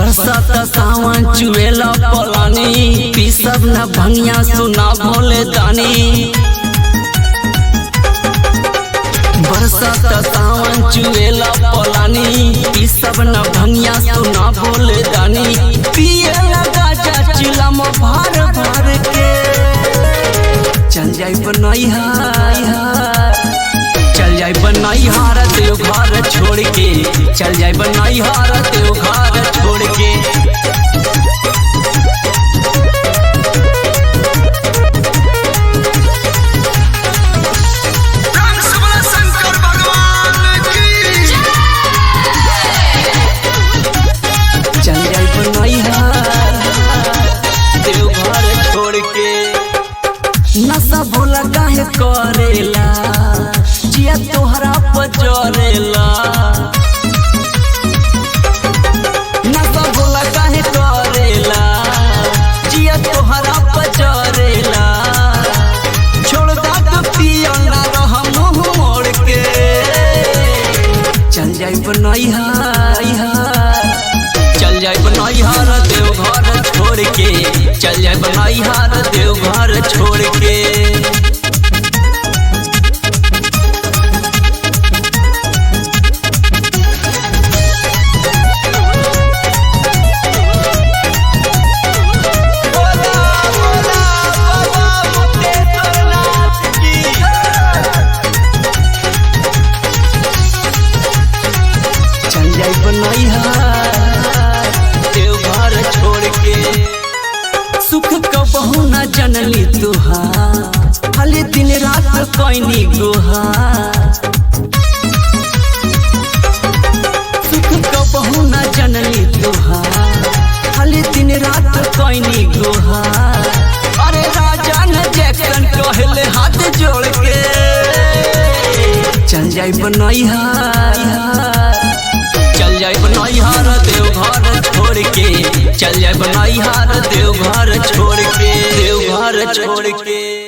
बरसात सावन चुएला पलानी पीसब न भंगिया सुना भोले दानी। बरसात सावन चुएला पलानी पीसब न भंगिया सुना भोले दानी। पिए लगा चिलम भर भर के चल जाई बनैहा, चल जाई बनैहार देव घर छोड़ के, चल जाई बनैहार देव घर छोड़ के। चल जाई बनैहार देव घर छोड़ के। नशा भोला काहे करेला जिया तोहरा पजरेला। नशा भोला काहे करेला जिया तोहरा पजरेला। छोड़ दा तो पिया ना रह मुँह मोड़ के चल जाई बनैहार, चल जाई बनैहार देव घर छोड़ के, चल जाई बनैहार देव घर छोड़ के। चल जाई बनैहार देव घर छोड़ के। सुख कबहू न जनली तुहार खाली दिन रात कैनी गुहार। सुख कबहू न जनली तुहार खाली दिन रात कैनी गुहार। अरे राजा न जैक्सन कहले हाथ जोड़ के चल जाई बनैहार, चल जाई बनैहार देव घर छोड़ के, चल जाई बनैहार देव घर छोड़ के, देव घर छोड़ के।